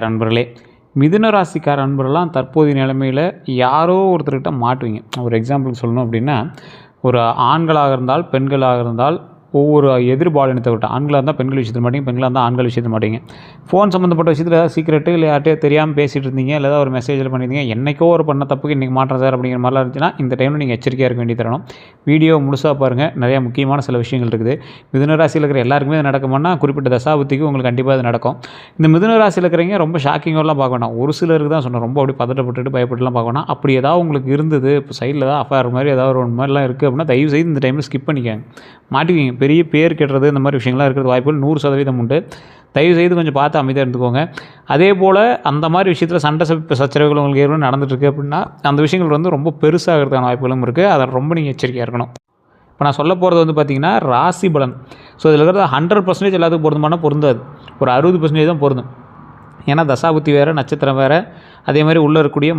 நண்பர்களே, மிதுன ராசிக்கார அன்பர்கள்லாம் தற்போதைய நிலைமையில் யாரோ ஒருத்தர்கிட்ட மாட்டுவீங்க. ஒரு எக்ஸாம்பிளுக்கு சொல்லணும் அப்படின்னா, ஒரு ஆண்களாக இருந்தால், பெண்களாக இருந்தால் ஒவ்வொரு எதிர்பாலினத்தை விட்டு ஆண்களாக இருந்தால் பெண்கள் விஷயத்தில் மாட்டீங்க, பெண்களாக இருந்தால் ஆண்கள் விஷயத்தில் மாட்டீங்க. ஃபோன் சம்மந்தப்பட்ட விஷயத்தில் ஏதாவது சீக்கிரட்டு இல்லை யார்ட்டையோ தெரியாமல் பேசிகிட்டு இருந்தீங்க, இல்லை ஏதாவது ஒரு மெசேஜில் பண்ணியிருந்தீங்க, என்றைக்கோ ஒரு பண்ண தப்புக்கு இன்றைக்கி மாட்டேன் சார் அப்படிங்கிற மாதிரிலாம் இருந்துச்சுன்னா இந்த டைமில் நீங்கள் எச்சரிக்கையாக இருக்க வேண்டிய தரணும். வீடியோ முழுசாக பாருங்கள், நிறையா முக்கியமான சில விஷயங்கள் இருக்குது. மிதுன ராசியில் இருக்கிற எல்லாருக்குமே அது நடக்குமானா குறிப்பிட்ட தசாபுத்திக்கு உங்களுக்கு கண்டிப்பாக அது நடக்கும். இந்த மிதுன ராசியில் இருக்கிறவங்க ரொம்ப ஷாக்கிங்கெல்லாம் பார்க்க வேண்டாம். ஒரு சிலருக்கு தான் சொன்னேன், ரொம்ப அப்படி பதட்டப்பட்டுட்டு பயப்பட்டுலாம் பார்க்க வேண்டாம். அப்படி ஏதாவது உங்களுக்கு இருந்தது, இப்போ சைடில் ஏதாவது அஃபேர் மாதிரி ஏதாவது ஒரு மாதிரிலாம் இருக்குது அப்படின்னா தயவு செய்து இந்த டைமில் ஸ்கிப் பண்ணிக்கங்க. மாட்டிக்கிங்க. பெரிய பேர் கெட்டுறது இந்த மாதிரி விஷயங்கள்லாம் இருக்கிறது வாய்ப்புகள் 100% உண்டு. தயவுசெய்து கொஞ்சம் பார்த்து அமைதியாக இருந்துக்கோங்க. அதே போல் அந்த மாதிரி விஷயத்தில் சண்டை சச்சரவுகள் உங்களுக்கு ஏற்கனவே நடந்துட்டுருக்கு அப்படின்னா அந்த விஷயங்கள் வந்து ரொம்ப பெருசாகிறதுக்கான வாய்ப்புகளும் இருக்குது. அதை ரொம்ப நீங்கள் எச்சரிக்கையாக இருக்கணும். இப்போ நான் சொல்ல போகிறது வந்து பார்த்திங்கன்னா ராசி பலன். ஸோ இதில் இருக்கிறது 100% எல்லாத்துக்கும் பொருந்துமானா பொருந்தாது. ஒரு 60% தான் பொருந்தும். ஏன்னா தசாபுத்தி வேறு, நட்சத்திரம் வேறு, அதே மாதிரி உள்ளே இருக்கக்கூடிய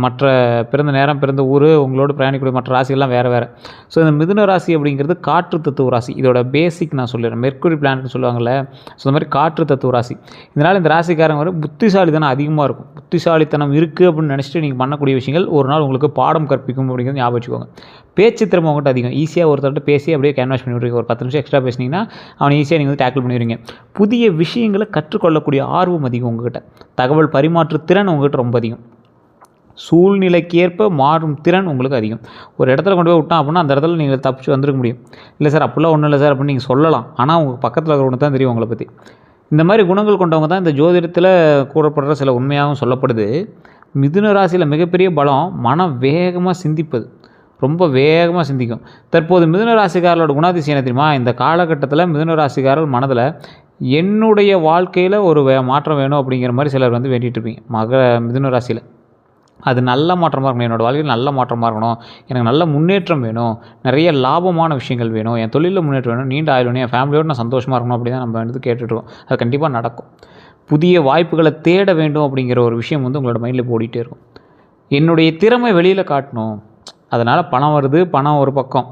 மற்ற பிறந்த நேரம், பிறந்த ஊர், உங்களோட பிரயாணிக்கூடிய மற்ற ராசிகள்லாம் வேறு வேறு. ஸோ இந்த மிதுன ராசி அப்படிங்கிறது காற்று தத்துவ ராசி. இதோட பேசிக் நான் சொல்லிடுறேன். மெர்க்குரி பிளானட்னு சொல்லுவாங்கள்ல, ஸோ இந்த மாதிரி காற்று தத்துவ ராசி. இதனால் இந்த ராசிக்காரங்க வரை புத்திசாலித்தனம் அதிகமாக இருக்கும். புத்திசாலித்தனம் இருக்குது அப்படின்னு நினச்சிட்டு நீங்கள் பண்ணக்கூடிய விஷயங்கள் ஒரு நாள் உங்களுக்கு பாடம் கற்பிக்கும் அப்படிங்கிறது ஞாபகம் வச்சுக்கோங்க. பேச்சு திறமை உங்கள்கிட்ட அதிகம். ஈஸியாக ஒருத்தர்கிட்ட பேசி அப்படியே கேன்வாஸ் பண்ணி விட்றீங்க. ஒரு 10 நிமிஷம் எக்ஸ்ட்ரா பேசினீங்கன்னா அவனை ஈஸியாக நீங்கள் வந்து டேக்கிள் பண்ணிடுவீங்க. புதிய விஷயங்களை கற்றுக்கொள்ளக்கூடிய ஆர்வம் அதிகம் உங்கள்கிட்ட. தகவல் பரிமாற்று திறன் உங்கள்கிட்ட ரொம்ப அதிகம். சூழ்நிலைக்கு ஏற்ப மாறும் திறன் உங்களுக்கு அதிகம். ஒரு இடத்துல கொண்டு போய் விட்டான் அப்படின்னா அந்த இடத்துல நீங்கள் தப்பிச்சு வந்துருக்க முடியும். இல்லை சார் அப்படிலாம் ஒன்றும் இல்லை சார் அப்படின்னு நீங்கள் சொல்லலாம். ஆனால் உங்கள் பக்கத்தில் இருக்கிறவங்க தான் தெரியும் உங்களை பற்றி. இந்த மாதிரி குணங்கள் கொண்டவங்க தான் இந்த ஜோதிடத்தில் கூறப்படுற சில உண்மையாகவும் சொல்லப்படுது. மிதுன ராசியில் மிகப்பெரிய பலம் மனம் வேகமாக சிந்திப்பது. ரொம்ப வேகமாக சிந்திக்கும். தற்போது மிதுன ராசிக்காரர்களோட குணாதிசயம் என்ன தெரியுமா? இந்த காலகட்டத்தில் மிதுன ராசிக்காரர்கள் மனதில் என்னுடைய வாழ்க்கையில் ஒரு மாற்றம் வேணும் அப்படிங்கிற மாதிரி சிலர் வந்து வேண்டிகிட்டு இருப்பீங்க. மிதுன ராசியில் அது நல்ல மாற்றமாக இருக்கணும். என்னோடய வாழ்க்கையில் நல்ல மாற்றமாக இருக்கணும், எனக்கு நல்ல முன்னேற்றம் வேணும், நிறைய லாபமான விஷயங்கள் வேணும், என் தொழிலில் முன்னேற்றம் வேணும், நீண்ட ஆயுள் வேணும், என் ஃபேமிலியோடு நான் சந்தோஷமாக இருக்கணும் அப்படி தான் நம்ம வந்து கேட்டுட்ருக்கோம். அது கண்டிப்பாக நடக்கும். புதிய வாய்ப்புகளை தேட வேண்டும் அப்படிங்கிற ஒரு விஷயம் வந்து உங்களோட மைண்டில் ஓடிட்டே இருக்கும். என்னுடைய திறமை வெளியில் காட்டணும், அதனால் பணம் வருது, பணம் ஒரு பக்கம்,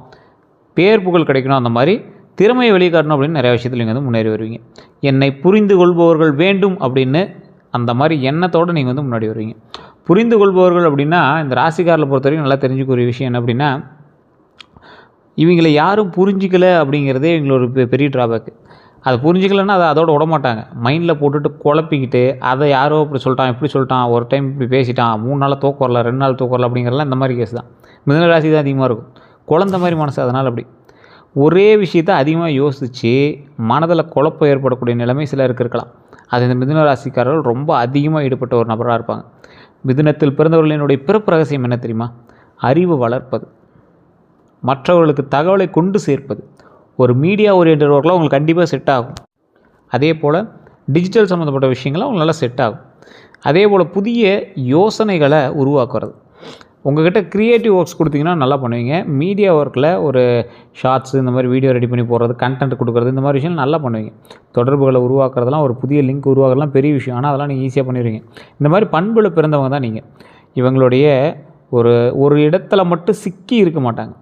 பேர் புகழ் கிடைக்கணும், அந்த மாதிரி திறமையை வெளியே காட்டணும் அப்படின்னு நிறைய விஷயத்தில் நீங்கள் வந்து முன்னேறி வருவீங்க. என்னை புரிந்து கொள்பவர்கள் வேண்டும் அப்படின்னு அந்த மாதிரி எண்ணத்தோடு நீங்கள் வந்து முன்னாடி வருவீங்க. புரிந்து கொள்பவர்கள் அப்படின்னா இந்த ராசிக்காரில் பொறுத்த வரைக்கும் நல்லா தெரிஞ்சுக்கூடிய விஷயம் என்ன அப்படின்னா, இவங்களை யாரும் புரிஞ்சிக்கலை அப்படிங்கிறதே இவங்களோட பெரிய ட்ராபேக்கு. அதை புரிஞ்சிக்கலைன்னா அதை அதோட விடமாட்டாங்க. மைண்டில் போட்டுட்டு குழப்பிக்கிட்டு அதை யாரோ இப்படி சொல்லிட்டான், இப்படி சொல்லிட்டான், ஒரு டைம் இப்படி பேசிட்டான், 3 நாள் தூக்கம் வரல, 2 நாள் தூக்கம் வரல அப்படிங்கிறலாம் இந்த மாதிரி கேஸ் தான். மிதுன ராசி தான் அதிகமாக இருக்கும். குழந்த மாதிரி மனசு. அதனால் அப்படி ஒரே விஷயத்தை அதிகமாக யோசித்து மனதில் குழப்பம் ஏற்படக்கூடிய நிலைமை சிலருக்கு இருக்கலாம். அது இந்த மிதுன ராசிக்காரர்கள் ரொம்ப அதிகமாக ஈடுபட்ட ஒரு நபராக இருப்பாங்க. மிதுனத்தில் பிறந்தவர்களினுடைய பிறப்பு ரகசியம் என்ன தெரியுமா? அறிவு வளர்ப்பது, மற்றவர்களுக்கு தகவலை கொண்டு சேர்ப்பது. ஒரு மீடியா ஓரியன்டட் ஒர்க்கில் உங்களுக்கு கண்டிப்பாக செட் ஆகும். அதே போல் டிஜிட்டல் சம்மந்தப்பட்ட விஷயங்கள் உங்களுக்கு நல்லா செட் ஆகும். அதே போல் புதிய யோசனைகளை உருவாக்குறது. உங்கள்கிட்ட க்ரியேட்டிவ் ஒர்க்ஸ் கொடுத்தீங்கன்னா நல்லா பண்ணுவீங்க. மீடியா ஒர்க்கில் ஒரு ஷார்ட்ஸ் இந்த மாதிரி வீடியோ ரெடி பண்ணி போடுறது, கண்டென்ட் கொடுக்குறது, இந்த மாதிரி விஷயம் நல்லா பண்ணுவீங்க. தொடர்புகளை உருவாக்குறதெல்லாம், ஒரு புதிய லிங்க் உருவாக்குறதுலாம் பெரிய விஷயம். ஆனால் அதெல்லாம் நீங்கள் ஈஸியாக பண்ணிடுவீங்க. இந்த மாதிரி பண்பில் பிறந்தவங்க தான் நீங்கள். இவங்களுடைய ஒரு இடத்துல மட்டும் சிக்கி இருக்க மாட்டாங்க.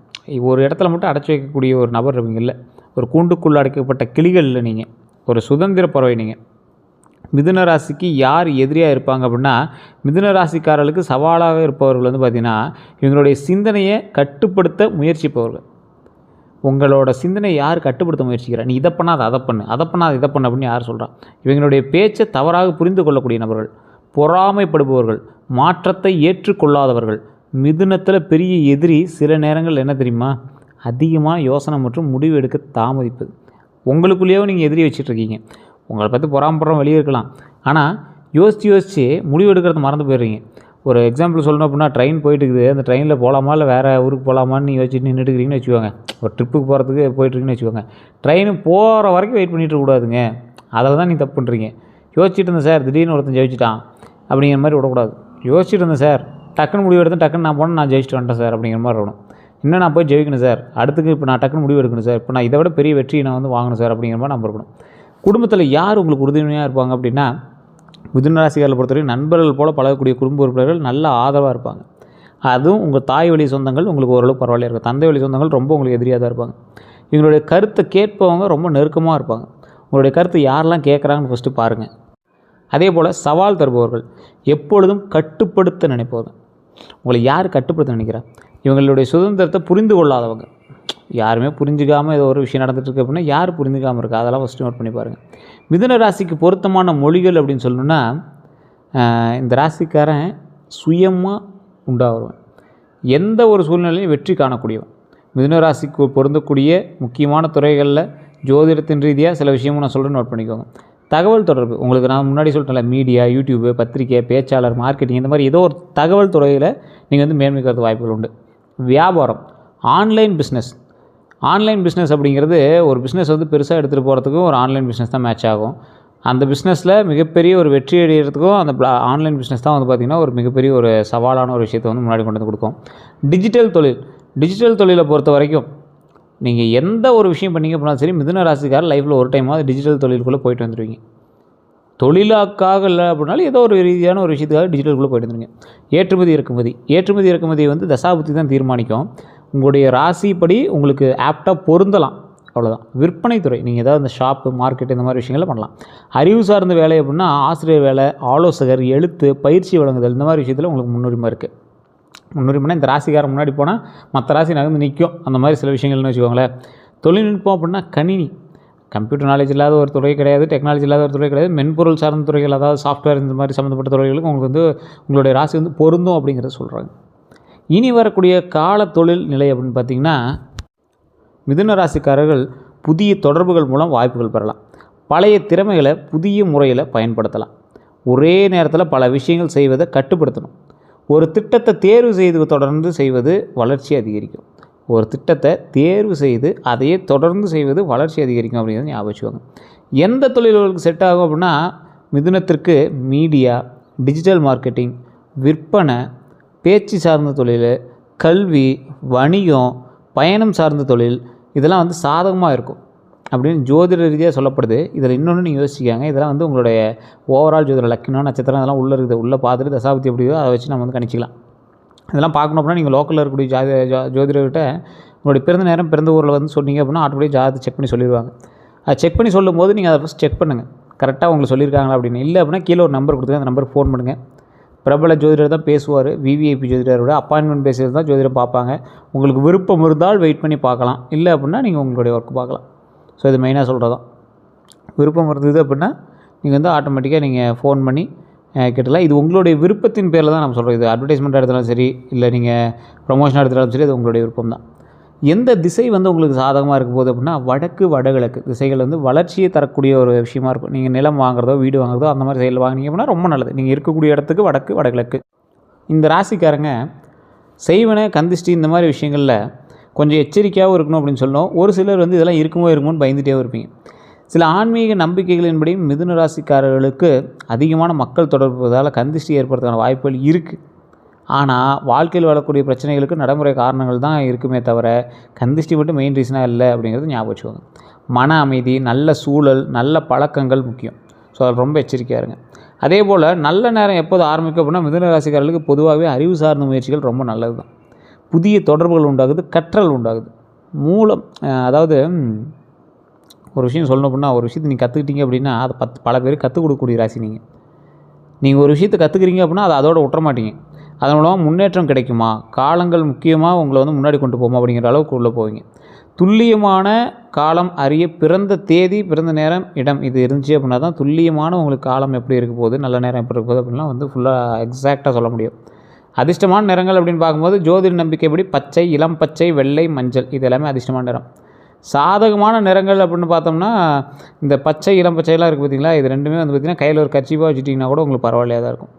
ஒரு இடத்துல மட்டும் அடைச்சி வைக்கக்கூடிய ஒரு நபர் இருப்பீங்க. இல்லை, ஒரு கூண்டுக்குள்ளே அடைக்கப்பட்ட கிளிகள் இல்லை நீங்கள். ஒரு சுதந்திர பறவை நீங்கள். மிதுன ராசிக்கு யார் எதிரியாக இருப்பாங்க அப்படின்னா, மிதுன ராசிக்காரர்களுக்கு சவாலாக இருப்பவர்கள் வந்து பார்த்திங்கன்னா இவங்களுடைய சிந்தனையை கட்டுப்படுத்த முயற்சிப்பவர்கள். உங்களோட சிந்தனையை யார் கட்டுப்படுத்த முயற்சிக்கிறா? நீ இதை பண்ணாத அதை பண்ணு, அதை பண்ணாத இதை பண்ணு அப்படின்னு யார் சொல்கிறா? இவங்களுடைய பேச்சை தவறாக புரிந்து கொள்ளக்கூடிய நபர்கள், பொறாமைப்படுபவர்கள், மாற்றத்தை ஏற்றுக்கொள்ளாதவர்கள். மிதுனத்தில் பெரிய எதிரி சில நேரங்கள் என்ன தெரியுமா? அதிகமாக யோசனை மற்றும் முடிவு எடுக்க தாமதிப்பது. உங்களுக்குள்ளேயோ நீங்கள் எதிரி வச்சிட்ருக்கீங்க. உங்களை பற்றி பொறாமப்படுறோம் வெளியே இருக்கலாம், ஆனால் யோசித்து முடிவு எடுக்கிறது மறந்து போயிடுறீங்க. ஒரு எக்ஸாம்பிள் சொல்லணும் அப்படின்னா, ட்ரெயின் போயிட்டு இருக்குது, அந்த ட்ரெயினில் போகலாமா இல்லை வேறு ஊருக்கு போகலாமான்னு யோசிச்சுட்டு நின்றுட்டுருக்கீங்கன்னு வச்சுக்கோங்க. ஒரு ட்ரிப்புக்கு போகிறதுக்கு போயிட்டுருக்குன்னு வச்சுக்கோங்க. ட்ரெயின் போகிற வரைக்கும் வெயிட் பண்ணிட்டு இருக்கக்கூடாதுங்க. அதில் தான் நீ தப்பு பண்ணுறீங்க. யோசிச்சுட்டு இருந்தேன் சார், திடீர்னு ஒருத்தன் ஜெயிச்சிட்டான் அப்படிங்கிற மாதிரி விடக்கூடாது. யோசிச்சுட்டு இருந்தேன் சார், டக்குன்னு முடிவு எடுத்தேன், டக்குன்னு நான் போனேன், நான் ஜெயிச்சிட்டு வந்துட்டேன் சார் அப்படிங்கிற மாதிரி இருக்கணும். இன்னும் நான் போய் ஜெயிக்கணும் சார், அடுத்துக்கு இப்போ நான் டக்குன்னு முடிவு எடுக்கணும் சார், இப்போ நான் இதை விட பெரிய வெற்றியை நான் வந்து வாங்கணும் சார் அப்படிங்கிற மாதிரி நம்ம இருக்கணும். குடும்பத்தில் யார் உங்களுக்கு உறுதுணையாக இருப்பாங்க அப்படின்னா, மிதுன ராசிக்காரர்களை பொறுத்தவரைக்கும் நண்பர்கள் போல் பழகக்கூடிய குடும்ப உறுப்பினர்கள் நல்ல ஆதரவாக இருப்பாங்க. அதுவும் உங்கள் தாய் வழி சொந்தங்கள் உங்களுக்கு ஓரளவு பரவாயில்லையா இருக்கும். தந்தை வழி சொந்தங்கள் ரொம்ப உங்களுக்கு எதிரியாக தான் இருப்பாங்க. இவங்களுடைய கருத்தை கேட்பவங்க ரொம்ப நெருக்கமாக இருப்பாங்க. உங்களுடைய கருத்து யாரெல்லாம் கேட்குறாங்கன்னு ஃபஸ்ட்டு பாருங்கள். அதே போல் சவால் தருபவர்கள், எப்பொழுதும் கட்டுப்படுத்த நினைப்பவங்க. உங்களை யார் கட்டுப்படுத்த நினைக்கிறா? இவங்களுடைய சுதந்திரத்தை புரிந்து கொள்ளாதவங்க. யாருமே புரிஞ்சுக்காமல் ஏதோ ஒரு விஷயம் நடந்துகிட்ருக்கு அப்படின்னா யார் புரிஞ்சுக்காமல் இருக்கா? அதெல்லாம் ஃபஸ்ட்டு நோட் பண்ணி பாருங்கள். மிதுன ராசிக்கு பொருத்தமான மொழிகள் அப்படின்னு சொல்லணுன்னா, இந்த ராசிக்காரன் சுயமாக உண்டாகிறவன், எந்த ஒரு சூழ்நிலையும் வெற்றி காணக்கூடியவன். மிதுன ராசிக்கு பொருந்தக்கூடிய முக்கியமான துறைகளில் ஜோதிடத்தின் ரீதியாக சில விஷயமும் நான் சொல்கிறேன், நோட் பண்ணிக்கோங்க. தகவல் தொடர்பு, உங்களுக்கு நான் முன்னாடி சொல்லிட்டேன்ல, மீடியா, யூடியூப்பு, பத்திரிக்கை, பேச்சாளர், மார்க்கெட்டிங், இந்த மாதிரி ஏதோ ஒரு தகவல் துறையில் நீங்கள் வந்து மேன்மைக்கிறது வாய்ப்புகள் உண்டு. வியாபாரம், ஆன்லைன் பிஸ்னஸ். ஆன்லைன் பிஸ்னஸ் அப்படிங்கிறது ஒரு பிஸ்னஸ் வந்து பெருசாக எடுத்துகிட்டு போகிறதுக்கும் ஒரு ஆன்லைன் பிஸ்னஸ் தான் மேட்ச் ஆகும். அந்த பிஸ்னஸில் மிகப்பெரிய ஒரு வெற்றி அடைகிறதுக்கும் அந்த ஆன்லைன் பிஸ்னஸ் தான் வந்து பார்த்திங்கன்னா ஒரு மிகப்பெரிய ஒரு சவாலான ஒரு விஷயத்தை வந்து முன்னாடி கொண்டு வந்து கொடுக்கும். டிஜிட்டல் தொழில், டிஜிட்டல் தொழிலை பொறுத்த வரைக்கும் நீங்கள் எந்த ஒரு விஷயம் பண்ணிங்க அப்படின்னா சரி, மிதுன ராசிக்காரர் லைஃப்பில் ஒரு டைமாவது டிஜிட்டல் தொழிலுக்குள்ளே போயிட்டு வந்துடுவீங்க. தொழிலாக்காக இல்லை அப்படின்னாலும் ஏதோ ஒரு ரீதியான ஒரு விஷயத்துக்காக டிஜிட்டலுக்குள்ளே போயிட்டு வந்துடுங்க. ஏற்றுமதி இறக்குமதி, ஏற்றுமதி இறக்குமதியை வந்து தசாபுத்தி தான் தீர்மானிக்கும். உங்களுடைய ராசிப்படி உங்களுக்கு ஆப்டாக பொருந்தலாம், அவ்வளோதான். விற்பனை துறை, நீங்கள் ஏதாவது இந்த ஷாப்பு, மார்க்கெட், இந்த மாதிரி விஷயங்களை பண்ணலாம். அறிவு சார்ந்த வேலை அப்படின்னா ஆசிரியர் வேலை, ஆலோசகர், எழுத்து, பயிற்சி வழங்குதல், இந்த மாதிரி விஷயத்தில் உங்களுக்கு முன்னுரிமை இருக்குது. முன்னுரிமைனா இந்த ராசிக்காரன் முன்னாடி போனால் மற்ற ராசி நகர்ந்து நிற்கும், அந்த மாதிரி சில விஷயங்கள்னு வச்சுக்கோங்களேன். தொழில்நுட்பம் அப்படின்னா கணினி, கம்ப்யூட்டர் நாலேஜ் இல்லாத ஒரு துறை கிடையாது, டெக்னாலஜி இல்லாத ஒரு துறை கிடையாது. மென்பொருள் சார்ந்த துறைகள், அதாவது சாஃப்ட்வேர், இந்த மாதிரி சம்மந்தப்பட்ட துறைகளுக்கு உங்களுக்கு வந்து உங்களுடைய ராசி வந்து பொருந்தும் அப்படிங்கிறத சொல்கிறாங்க. இனி வரக்கூடிய கால தொழில் நிலை அப்படின்னு பார்த்திங்கன்னா, மிதுன ராசிக்காரர்கள் புதிய தொடர்புகள் மூலம் வாய்ப்புகள் பெறலாம். பழைய திறமைகளை புதிய முறையில் பயன்படுத்தலாம். ஒரே நேரத்தில் பல விஷயங்கள் செய்வதை கட்டுப்படுத்தணும். ஒரு திட்டத்தை தேர்வு செய்து தொடர்ந்து செய்வது வளர்ச்சி அதிகரிக்கும். ஒரு திட்டத்தை தேர்வு செய்து அதையே தொடர்ந்து செய்வது வளர்ச்சி அதிகரிக்கும் அப்படிங்கிறத ஞாபகம் வச்சுக்கோங்க. எந்த தொழில்களுக்கு செட் ஆகும் அப்படின்னா, மிதுனத்திற்கு மீடியா, டிஜிட்டல் மார்க்கெட்டிங், விற்பனை, பேச்சு சார்ந்த தொழில், கல்வி, வணிகம், பயணம் சார்ந்த தொழில், இதெல்லாம் வந்து சாதகமாக இருக்கும் அப்படின்னு ஜோதிட ரீதியாக சொல்லப்படுது. இதில் இன்னொன்று நீங்கள் யோசிக்காங்க, இதெல்லாம் வந்து உங்களுடைய ஓவரால் ஜோதிட லக்கினம், நட்சத்திரம், அதெல்லாம் உள்ளே இருக்குது. உள்ளே பார்த்துட்டு தசாபதி எப்படி இருக்கோ அதை வச்சு நம்ம வந்து கணிச்சிக்கலாம். இதெல்லாம் பார்க்கணும் அப்படின்னா நீங்கள் லோக்கலில் இருக்கக்கூடிய ஜோதிடர்கிட்ட உங்களுடைய பிறந்த நேரம், பிறந்த ஊரில் வந்து சொன்னீங்க அப்படின்னா ஆட்டோமேட்டிக் ஜாதகத்தை செக் பண்ணி சொல்லிடுவாங்க. அதை செக் பண்ணி சொல்லும்போது நீங்கள் அதை ஃபஸ்ட் செக் பண்ணுங்கள், கரெக்டாக உங்களுக்கு சொல்லியிருக்காங்களா அப்படின்னு. இல்லை அப்படின்னா கீழே ஒரு நம்பர் கொடுத்துருங்க, அந்த நம்பருக்கு ஃபோன் பண்ணுங்கள். பிரபல ஜோதிடர் தான் பேசுவார். விவிஐபி ஜோதிடரோட அப்பாயின்மெண்ட் பேசுகிறது தான் ஜோதிடம் பார்ப்பாங்க. உங்களுக்கு விருப்பம் இருந்தால் வெயிட் பண்ணி பார்க்கலாம், இல்லை அப்படின்னா நீங்கள் உங்களுடைய ஒர்க் பார்க்கலாம். ஸோ இது மெயினாக சொல்கிறதான். விருப்பம் இருந்தது அப்படின்னா நீங்கள் வந்து ஆட்டோமேட்டிக்காக நீங்கள் ஃபோன் பண்ணி கேட்டலாம். இது உங்களுடைய விருப்பத்தின் பேரில் தான் நம்ம சொல்கிறோம். இது அட்வர்டைஸ்மெண்ட் எடுத்தாலும் சரி, இல்லை நீங்கள் ப்ரொமோஷன் எடுத்தாலும் சரி, அது உங்களுடைய விருப்பம் தான். எந்த திசை வந்து உங்களுக்கு சாதகமாக இருக்கும் போது அப்படின்னா, வடக்கு, வடகிழக்கு திசைகள் வந்து வளர்ச்சியை தரக்கூடிய ஒரு விஷயமா இருக்கும். நீங்கள் நிலம் வாங்குறதோ, வீடு வாங்குறதோ, அந்த மாதிரி சைடில் வாங்கினீங்க அப்படின்னா ரொம்ப நல்லது. நீங்கள் இருக்கக்கூடிய இடத்துக்கு வடக்கு, வடகிழக்கு. இந்த ராசிக்காரங்க செய்வன, கந்திஷ்டி, இந்த மாதிரி விஷயங்களில் கொஞ்சம் எச்சரிக்கையாகவும் இருக்கணும் அப்படின்னு சொல்லணும். ஒரு சிலர் வந்து இதெல்லாம் இருக்குமோன்னு பயந்துகிட்டே இருப்பீங்க. சில ஆன்மீக நம்பிக்கைகளின்படி மிதுன ராசிக்காரர்களுக்கு அதிகமான மக்கள் தொடர்புவதால் கந்திஷ்டி ஏற்படுறதுக்கான வாய்ப்புகள் இருக்குது. ஆனால் வாழ்க்கையில் வரக்கூடிய பிரச்சனைகளுக்கு நடைமுறை காரணங்கள் தான் இருக்குமே தவிர கந்திஷ்டி மட்டும் மெயின் ரீசனாக இல்லை அப்படிங்கிறது ஞாபகம் வச்சுக்கோங்க. மன அமைதி, நல்ல சூழல், நல்ல பழக்கங்கள் முக்கியம். ஸோ அது ரொம்ப எச்சரிக்கையாக இருங்க. அதே போல் நல்ல நேரம் எப்போது ஆரம்பிக்கும் அப்படின்னா, மிதுன ராசிக்காரர்களுக்கு பொதுவாகவே அறிவு சார்ந்த முயற்சிகள் ரொம்ப நல்லது தான். புதிய தொடர்புகள் உண்டாகுது, கற்றல் உண்டாகுது. மூலம், அதாவது ஒரு விஷயம் சொல்லணும் அப்படின்னா, ஒரு விஷயத்தை நீங்கள் கற்றுக்கிட்டீங்க அப்படின்னா அதை பல பேருக்கு கற்றுக் கொடுக்கக்கூடிய ராசி நீங்கள். நீங்கள் ஒரு விஷயத்தை கற்றுக்குறீங்க அப்படின்னா அதை அதோட விட்டுற மாட்டீங்க. அதன் மூலமாக முன்னேற்றம் கிடைக்குமா, காலங்கள் முக்கியமாக உங்களை வந்து முன்னாடி கொண்டு போகுமா அப்படிங்கிற அளவுக்கு உள்ளே போவீங்க. துல்லியமான காலம் அறிய பிறந்த தேதி, பிறந்த நேரம், இடம் இது இருந்துச்சு அப்படின்னா தான் துல்லியமான உங்களுக்கு காலம் எப்படி இருக்க போகுது, நல்ல நேரம் எப்படி இருக்க போகுது அப்படின்லாம் வந்து ஃபுல்லாக எக்ஸாக்டாக சொல்ல முடியும். அதிர்ஷ்டமான நிறங்கள் அப்படின்னு பார்க்கும்போது ஜோதிட நம்பிக்கைப்படி பச்சை, இளம் பச்சை, வெள்ளை, மஞ்சள் இது எல்லாமே அதிர்ஷ்டமான நிறம். சாதகமான நிறங்கள் அப்படின்னு பார்த்தோம்னா இந்த பச்சை, இளம் பச்சையெல்லாம் இருக்குது பார்த்திங்களா, இது ரெண்டுமே வந்து பார்த்திங்கன்னா கையில் ஒரு கர்ச்சீஃபாக வச்சுட்டிங்கன்னா கூட உங்களுக்கு பரவாயில்லையாக தான் இருக்கும்.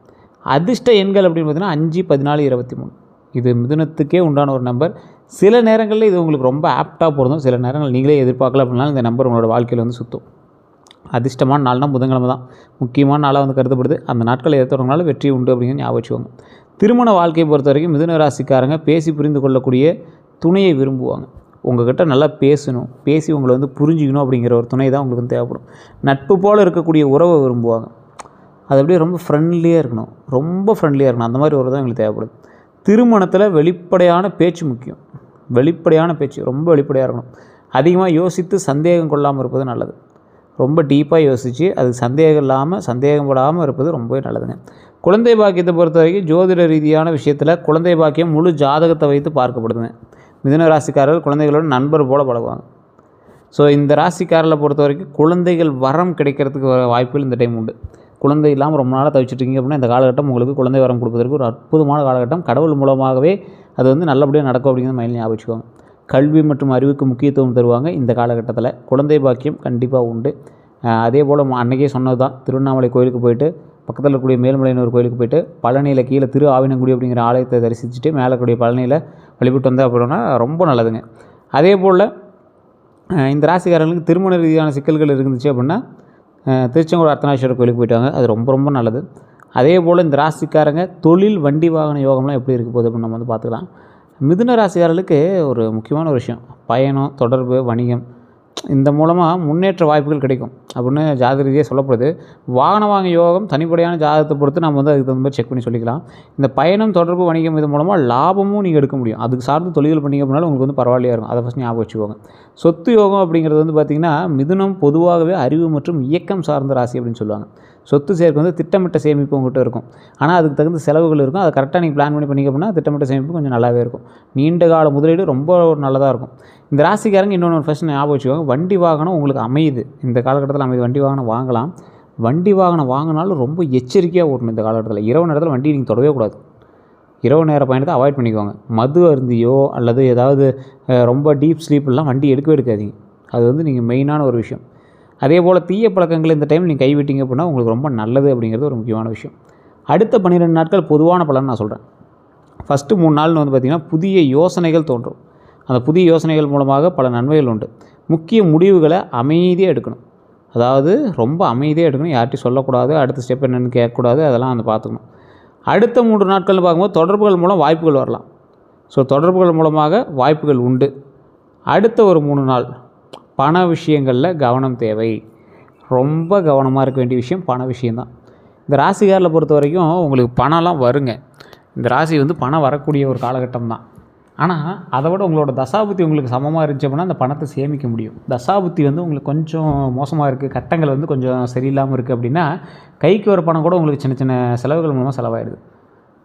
அதிர்ஷ்ட எண்கள் அப்படின்னு பார்த்திங்கன்னா 5, 14, 23 இது மிதுனத்துக்கே உண்டான ஒரு நம்பர். சில நேரங்களில் இது உங்களுக்கு ரொம்ப ஆப்டாக பொருந்தும், சில நேரங்கள் நீங்களே எதிர்பார்க்கல அப்படின்னாலும் இந்த நம்பர் உங்களோட வாழ்க்கையில் வந்து சுற்றும். அதிர்ஷ்டமான நாள்னால் புதன்கிழமை தான் முக்கியமான நாளாக வந்து கருதப்படுது. அந்த நாட்களை எதிர்த்தவங்களால வெற்றி உண்டு அப்படிங்கிற ஞாபகம் வச்சுக்கோங்க. திருமண வாழ்க்கையை பொறுத்த வரைக்கும் மிதுன ராசிக்காரங்க பேசி புரிந்து கொள்ளக்கூடிய துணையை விரும்புவாங்க. உங்கள்கிட்ட நல்லா பேசணும், பேசி உங்களை வந்து புரிஞ்சிக்கணும் அப்படிங்கிற ஒரு துணை தான் உங்களுக்கு வந்து தேவைப்படும். நட்பு போல் இருக்கக்கூடிய உறவை விரும்புவாங்க. அது அப்படியே ரொம்ப ஃப்ரெண்ட்லியாக இருக்கணும், ரொம்ப ஃப்ரெண்ட்லியாக இருக்கணும், அந்த மாதிரி ஒரு தான் எங்களுக்கு தேவைப்படுது. திருமணத்தில் வெளிப்படையான பேச்சு முக்கியம். வெளிப்படையான பேச்சு ரொம்ப வெளிப்படையாக இருக்கணும். அதிகமாக யோசித்து சந்தேகம் கொள்ளாமல் இருப்பது நல்லது. ரொம்ப டீப்பாக யோசித்து அது சந்தேகப்படாமல் இருப்பது ரொம்பவே நல்லதுங்க. குழந்தை பாக்கியத்தை பொறுத்த வரைக்கும் ஜோதிட ரீதியான விஷயத்தில் குழந்தை பாக்கியம் முழு ஜாதகத்தை வைத்து பார்க்கப்படுதுங்க. மிதுன ராசிக்காரர்கள் குழந்தைகளோட நண்பர் போல் பழகுவாங்க. ஸோ இந்த ராசிக்காரர்களை பொறுத்த வரைக்கும் குழந்தைகள் வரம் கிடைக்கிறதுக்கு வாய்ப்புகள் இந்த டைம் உண்டு. குழந்தை இல்லாமல் ரொம்ப நாளாக தவிச்சிட்ருக்கீங்க அப்படின்னா இந்த காலகட்டம் உங்களுக்கு குழந்தை வரம் கொடுப்பதற்கு ஒரு அற்புதமான காலகட்டம். கடவுள் மூலமாகவே அது நல்லபடியாக நடக்கும் அப்படிங்கிறது மைண்டில் ஞாபகம் வச்சுக்கோங்க. கல்வி மற்றும் அறிவுக்கு முக்கியத்துவம் தருவாங்க இந்த காலகட்டத்தில். குழந்தை பாக்கியம் கண்டிப்பாக உண்டு. அதே போல் அன்றைக்கே சொன்னது தான், திருவண்ணாமலை கோயிலுக்கு போயிட்டு பக்கத்தில் இருக்கக்கூடிய மேல்மலையனூர் கோயிலுக்கு போயிட்டு பழனியில் கீழே திரு ஆவினங்குடி அப்படிங்கிற ஆலயத்தை தரிசிச்சுட்டு மேலே கூடிய பழனியில் வழிபட்டு வந்தால் அப்படின்னா ரொம்ப நல்லதுங்க. அதே போல் இந்த ராசிக்காரர்களுக்கு திருமண ரீதியான சிக்கல்கள் இருந்துச்சு அப்படின்னா திருச்செங்கோடு அர்த்தநாதீஸ்வரர் கோயிலுக்கு போயிட்டு வாங்க. அது ரொம்ப ரொம்ப நல்லது. அதே போல் இந்த ராசிக்காரங்க தொழில் வண்டி வாகன யோகம்லாம் எப்படி இருக்க போகுது அப்படின்னு நம்ம பார்த்துக்கலாம். மிதுன ராசிக்காரர்களுக்கு ஒரு முக்கியமான ஒரு விஷயம், பயணம், தொடர்பு, வணிகம் இந்த மூலமாக முன்னேற்ற வாய்ப்புகள் கிடைக்கும் அப்படின்னு ஜாதக ரீதியாக சொல்லப்படுது. வாகன வாங்க யோகம் தனிப்படையான ஜாதகத்தை பொறுத்து நம்ம அதுக்கு தகுந்த மாதிரி செக் பண்ணி சொல்லிக்கலாம். இந்த பயணம், தொடர்பு, வணிகம் இது மூலமாக லாபமும் நீங்கள் எடுக்க முடியும். அதுக்கு சார்ந்து தொழில்கள் பண்ணிங்க அப்படின்னாலும் உங்களுக்கு பரவாயில்லையாக இருக்கும். அதை ஃபஸ்ட் ஞாபகம் வச்சுக்கோங்க. சொத்து யோகம் அப்படிங்கிறது பார்த்திங்கன்னா மிதுனம் பொதுவாகவே அறிவு மற்றும் இயக்கம் சார்ந்த ராசி அப்படின்னு சொல்லுவாங்க. சொத்து சேர்க்கை திட்டமிட்ட சேமிப்பு உங்கள்கிட்ட இருக்கும். ஆனால் அதுக்கு தகுந்த செலவுகள் இருக்கும். அதை கரெக்டாக நீங்கள் பிளான் பண்ணி பண்ணிக்க அப்படின்னா திட்டமிட்ட சேமிப்பு கொஞ்சம் நல்லாவே இருக்கும். நீண்ட கால முதலீடு ரொம்ப நல்லதாக இருக்கும். இந்த ராசிக்காரங்க இன்னொன்று ஃபஸ்ட் ஞாபகம் வச்சுக்கோங்க, வண்டி வாகனம் உங்களுக்கு அமையுது இந்த காலகட்டத்தில் அமையுது. வண்டி வாகனம் வாங்கலாம். வண்டி வாகனம் வாங்கினாலும் ரொம்ப எச்சரிக்கையாக ஓட்டணும் இந்த காலகட்டத்தில். இரவு நேரத்தில் வண்டி நீங்கள் தொடவே கூடாது. இரவு நேர பயணத்தை அவாய்ட் பண்ணிக்கோங்க. மது அருந்தியோ அல்லது ஏதாவது ரொம்ப டீப் ஸ்லீப்லாம் வண்டி எடுக்காதீங்க. அது நீங்கள் மெயினான ஒரு விஷயம். அதே போல் தீய பழக்கங்கள் இந்த டைம் நீங்கள் கைவிட்டீங்க அப்படின்னா உங்களுக்கு ரொம்ப நல்லது அப்படிங்கிறது ஒரு முக்கியமான விஷயம். அடுத்த 12 நாட்கள் பொதுவான பலன் நான் சொல்கிறேன். ஃபஸ்ட்டு 3 நாள்னு பார்த்திங்கன்னா புதிய யோசனைகள் தோன்றும். அந்த புதிய யோசனைகள் மூலமாக பல நன்மைகள் உண்டு. முக்கிய முடிவுகளை அமைதியாக எடுக்கணும். அதாவது ரொம்ப அமைதியாக எடுக்கணும். யார்கிட்டையும் சொல்லக்கூடாது. அடுத்த ஸ்டெப் என்னென்னு கேட்கக்கூடாது. அதெல்லாம் பார்த்துக்கணும். அடுத்த 3 நாட்கள்னு பார்க்கும்போது தொடர்புகள் மூலம் வாய்ப்புகள் வரலாம். ஸோ தொடர்புகள் மூலமாக வாய்ப்புகள் உண்டு. அடுத்த ஒரு 3 நாள் பண விஷயங்களில் கவனம் தேவை. ரொம்ப கவனமாக இருக்க வேண்டிய விஷயம் பண விஷயந்தான். இந்த ராசிக்காரில் பொறுத்த வரைக்கும் உங்களுக்கு பணம்லாம் வருங்க. இந்த ராசி பணம் வரக்கூடிய ஒரு காலகட்டம் தான். ஆனால் அதை விட உங்களோட தசாபுத்தி உங்களுக்கு சமமாக இருந்துச்சு அப்படின்னா அந்த பணத்தை சேமிக்க முடியும். தசாபுத்தி உங்களுக்கு கொஞ்சம் மோசமாக இருக்குது, கட்டங்கள் கொஞ்சம் சரியில்லாமல் இருக்குது அப்படின்னா கைக்கு வர பணம் கூட உங்களுக்கு சின்ன சின்ன செலவுகள் மூலமாக செலவாயிடுது.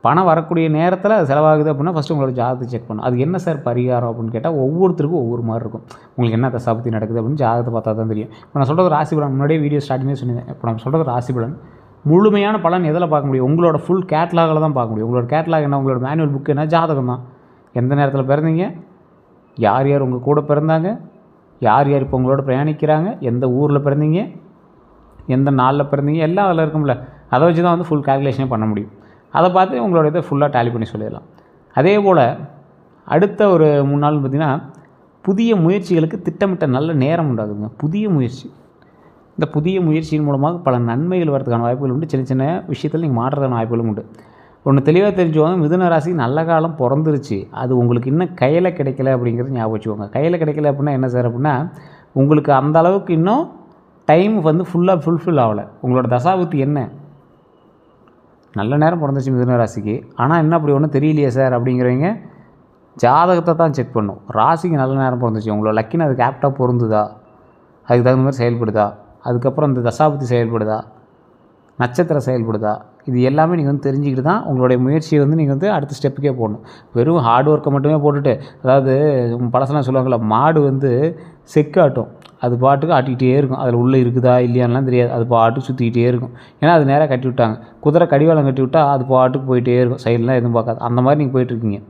பணம் வரக்கூடிய நேரத்தில் அது செலவாகுது அப்படின்னா ஃபஸ்ட்டு உங்களோட ஜாதகத்தை செக் பண்ணணும். அது என்ன சார் பரிகாரம் அப்படின்னு கேட்டால் ஒவ்வொருத்தருக்கும் ஒவ்வொரு மாதிரி இருக்கும். உங்களுக்கு என்ன தசாபுத்தி நடக்குது அப்படின்னு ஜாதகத்தை பார்த்தா தான் தெரியும். இப்போ நான் சொல்கிறது ராசி பலன் முன்னாடியே வீடியோ ஸ்டார்டிங்கே சொன்னேன். இப்போ நான் சொல்கிறது ராசி பலன். முழுமையான பலன் எதில் பார்க்க முடியும்? உங்களோட ஃபுல் கேட்லாகில் தான் பார்க்க முடியும். உங்களோட கேட்லாக் என்ன, உங்களோட மேனுவல் புக் என்ன, ஜாதகம் தான். எந்த நேரத்தில் பிறந்தீங்க, யார் யார் உங்கள் கூட பிறந்தாங்க, யார் யார் இப்போ உங்களோட பிரயாணிக்கிறாங்க, எந்த ஊரில் பிறந்தீங்க, எந்த நாளில் பிறந்தீங்க, எல்லாம் அதில் இருக்கும்ல. அதை வச்சு தான் ஃபுல் கால்குலேஷனே பண்ண முடியும். அதை பார்த்து உங்களோட இதை ஃபுல்லாக டேலி பண்ணி சொல்லிடலாம். அதே போல் அடுத்த ஒரு 3 நாள் பார்த்திங்கன்னா புதிய முயற்சிகளுக்கு திட்டமிட்ட நல்ல நேரம் உண்டாகுதுங்க. புதிய முயற்சி, இந்த புதிய முயற்சியின் மூலமாக பல நன்மைகள் வரதுக்கான வாய்ப்புகள் உண்டு. சின்ன சின்ன விஷயத்தில் நீங்கள் மாற்றுறதுக்கான வாய்ப்புகளும் உண்டு. ஒன்று தெளிவாக தெரிஞ்சுவாங்க, மிதுன ராசி நல்ல காலம் பிறந்துருச்சு, அது உங்களுக்கு இன்னும் கையில் கிடைக்கல அப்படிங்கிறது ஞாபகம் வச்சுக்கோங்க. கையில் கிடைக்கல அப்படின்னா என்ன சார் அப்படின்னா உங்களுக்கு அந்த அளவுக்கு இன்னும் டைம் ஃபுல்லாக ஃபுல்ஃபில் ஆகலை. உங்களோட தசாபுத்தி என்ன, நல்ல நேரம் பிறந்துச்சு மிதுன ராசிக்கு, ஆனால் என்ன அப்படி ஒன்றும் தெரியலையே சார் அப்படிங்கிறவங்க ஜாதகத்தை தான் செக் பண்ணும். ராசிக்கு நல்ல நேரம் பிறந்துச்சு, உங்களோட லக்கின்னு அதுக்கு ஆப்டாக பொருந்துதா, அதுக்கு தகுந்த மாதிரி செயல்படுதா, அதுக்கப்புறம் இந்த தசாபுத்தி செயல்படுதா, நட்சத்திரம் செயல்படுதா, இது எல்லாமே நீங்கள் தெரிஞ்சுக்கிட்டு தான் உங்களுடைய முயற்சியை நீங்கள் அடுத்த ஸ்டெப்புக்கே போடணும். வெறும் ஹார்ட் ஒர்க்கை மட்டுமே போட்டுட்டு, அதாவது பழசெல்லாம் சொல்லுவாங்கள்ல, மாடு செக்காட்டும், அது பாட்டுக்கு ஆட்டிக்கிட்டே இருக்கும். அதில் உள்ளே இருக்குதா இல்லையான்லாம் தெரியாது, அது பாட்டுக்கு சுற்றிக்கிட்டே இருக்கும். ஏன்னா அது நேராக கட்டி விட்டாங்க. குதிரை கடிவாளம் கட்டி விட்டால் அது பாட்டுக்கு போயிட்டே இருக்கும், சைடெலாம் எதுவும் பார்க்காது. அந்த மாதிரி நீங்கள் போயிட்டுருக்கீங்க.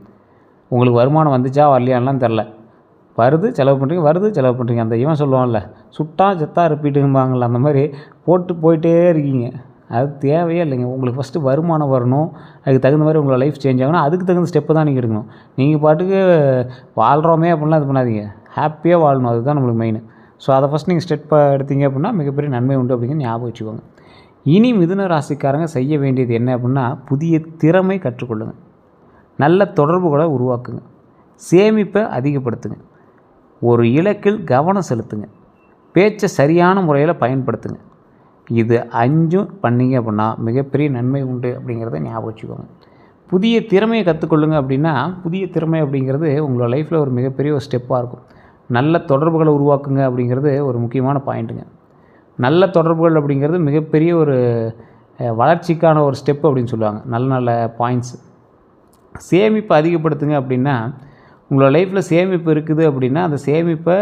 உங்களுக்கு வருமானம் வந்துச்சா வரலையான்லாம் தெரில, வருது செலவு பண்ணுறீங்க, வருது செலவு பண்ணுறீங்க. அந்த இவன் சொல்லுவான்ல, சுட்டா செத்தா ரிப்பீட்டும்பாங்கள்ல, அந்த மாதிரி போயிட்டே இருக்கீங்க. அது தேவையே இல்லைங்க. உங்களுக்கு ஃபஸ்ட்டு வருமானம் வரணும், அதுக்கு தகுந்த மாதிரி உங்களோட லைஃப் சேஞ்ச் ஆகணும். அதுக்கு தகுந்த ஸ்டெப்பு தான் நீங்கள் எடுக்கணும். நீங்கள் பாட்டுக்கு வாழ்கிறோமே அப்படின்லாம் இது பண்ணாதீங்க. ஹாப்பியாக வாழணும், அதுதான் நம்மளுக்கு மெயின். ஸோ அதை ஃபஸ்ட் நீங்கள் ஸ்டெப் எடுத்தீங்க அப்படின்னா மிகப்பெரிய நன்மை உண்டு அப்படிங்கிறது ஞாபகம் வச்சுக்கோங்க. இனி மிதுன ராசிக்காரங்க செய்ய வேண்டியது என்ன அப்படின்னா புதிய திறமை கற்றுக்கொள்ளுங்கள், நல்ல தொடர்புகளை உருவாக்குங்க, சேமிப்பை அதிகப்படுத்துங்க, ஒரு இலக்கில் கவனம் செலுத்துங்க, பேச்சை சரியான முறையில் பயன்படுத்துங்க. இது 5 பண்ணிங்க அப்படின்னா மிகப்பெரிய நன்மை உண்டு அப்படிங்கிறத ஞாபகம் வச்சுக்கோங்க. புதிய திறமையை கற்றுக்கொள்ளுங்க அப்படின்னா புதிய திறமை அப்படிங்கிறது உங்களோட லைஃப்பில் ஒரு மிகப்பெரிய ஒரு ஸ்டெப்பாக இருக்கும். நல்ல தொடர்புகளை உருவாக்குங்க அப்படிங்கிறது ஒரு முக்கியமான பாயிண்ட்டுங்க. நல்ல தொடர்புகள் அப்படிங்கிறது மிகப்பெரிய ஒரு வளர்ச்சிக்கான ஒரு ஸ்டெப் அப்படின்னு சொல்லுவாங்க. நல்ல நல்ல பாயிண்ட்ஸ். சேமிப்பை அதிகப்படுத்துங்க அப்படின்னா, உங்களோட லைஃப்பில் சேமிப்பு இருக்குது அப்படின்னா அந்த சேமிப்பை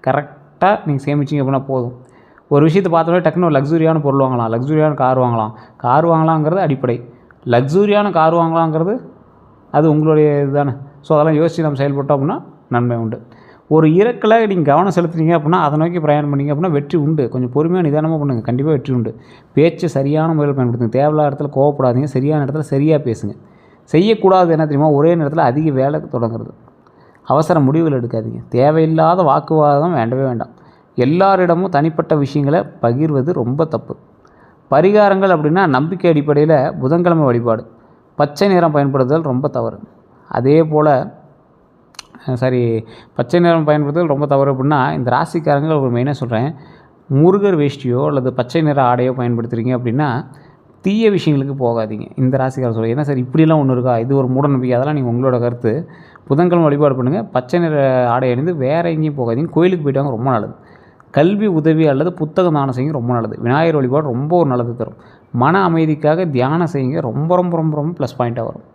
கரெக்டாக நீங்கள் சேமிச்சிங்க அப்படின்னா போதும். ஒரு விஷயத்தை பார்த்தோன்னே டக்குன்னு ஒரு லக்ஸுரியான பொருள் வாங்கலாம், லக்ஸுரியான கார் வாங்கலாம். கார் வாங்கலாங்கிறது அடிப்படை. லக்ஸுரியான கார் வாங்கலாங்கிறது அது உங்களுடைய இது தானே. ஸோ அதெல்லாம் யோசித்து நம்ம செயல்பட்டோம் அப்படின்னா நன்மை உண்டு. ஒரு இலக்கில் நீங்கள் கவனம் செலுத்துனீங்க அப்படின்னா அதை நோக்கி பிரயாணம் பண்ணிங்க அப்படின்னா வெற்றி உண்டு. கொஞ்சம் பொறுமையாக நிதானமாக பண்ணுங்கள், கண்டிப்பாக வெற்றி உண்டு. பேச்சை சரியான முறையில் பயன்படுத்துங்க. தேவையில்லாத இடத்துல கோவப்படாதீங்க, சரியான இடத்துல சரியாக பேசுங்க. செய்யக்கூடாது என்ன தெரியுமா, ஒரே நேரத்தில் அதிக வேலை தொடங்குறது. அவசர முடிவுகள் எடுக்காதீங்க. தேவையில்லாத வாக்குவாதம் வேண்டவே வேண்டாம். எல்லாரிடமும் தனிப்பட்ட விஷயங்களை பகிர்வது ரொம்ப தப்பு. பரிகாரங்கள் அப்படின்னா நம்பிக்கை அடிப்படையில் புதன்கிழமை வழிபாடு, பச்சை நிறம் பயன்படுத்துதல் ரொம்ப தவறு. அதே போல் பச்சை நிறம் பயன்படுத்துதல் ரொம்ப தவறு அப்படின்னா இந்த ராசிக்காரங்க ஒரு மெயினாக சொல்கிறேன், முருகர் வேஷ்டியோ அல்லது பச்சை நிற ஆடையோ பயன்படுத்துகிறீங்க அப்படின்னா தீய விஷயங்களுக்கு போகாதீங்க. இந்த ராசிக்காரர் சொல்கிறேன். ஏன்னா சார் இப்படிலாம் ஒன்று இருக்கா, இது ஒரு மூடநம்பிக்கை, அதெல்லாம் நீங்கள் உங்களோட கருத்து. புதன்கிழமை வழிபாடு பண்ணுங்கள். பச்சை நிற ஆடை அணிந்து வேறு எங்கேயும் போகாதீங்க. கோயிலுக்கு போயிட்டு வாங்க, ரொம்ப நல்லது. கல்வி உதவி அல்லது புத்தகம் தானம் செய்யுங்க, ரொம்ப நல்லது. விநாயகர் வழிபாடு ரொம்ப ஒரு நல்லது தரும். மன அமைதிக்காக தியானம் செய்யுங்க, ரொம்ப ரொம்ப ரொம்ப ரொம்ப ப்ளஸ் பாயிண்ட்டாக வரும்.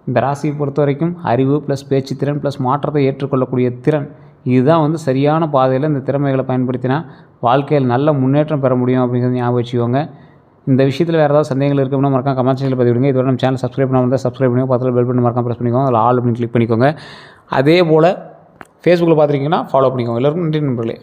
இந்த ராசியை பொறுத்த வரைக்கும் அறிவு ப்ளஸ் பேச்சு திறன் ப்ளஸ் மாற்றத்தை ஏற்றுக்கொள்ளக்கூடிய திறன், இதுதான் சரியான பாதையில் இந்த திறமைகளை பயன்படுத்தினா வாழ்க்கையில் நல்ல முன்னேற்றம் பெற முடியும் அப்படிங்கிறது ஞாபகம் வச்சுக்கோங்க. இந்த விஷயத்தில் வேறு ஏதாவது சந்தேகங்கள் இருக்குன்னா மறக்காம கமெண்ட் செக்ஷனில் பதிவிடுங்க. இதுவரை நம்ம சேனல் சப்ஸ்கிரைப் பண்ணாமல் இருந்தால் சப்ஸ்கிரைப் பண்ணிக்கோங்க. பக்கத்தில் பெல் பட்டன் மறக்காம ப்ரெஸ் பண்ணிக்கோங்க. அதில் ஆல் அப்படின்னு கிளிக் பண்ணிக்கோங்க. அதே போல் ஃபேஸ்புக்கில் பார்த்துருக்கீங்கன்னா ஃபாலோ பண்ணிக்கோங்க. எல்லோருக்கும் நன்றி நண்பர்களே.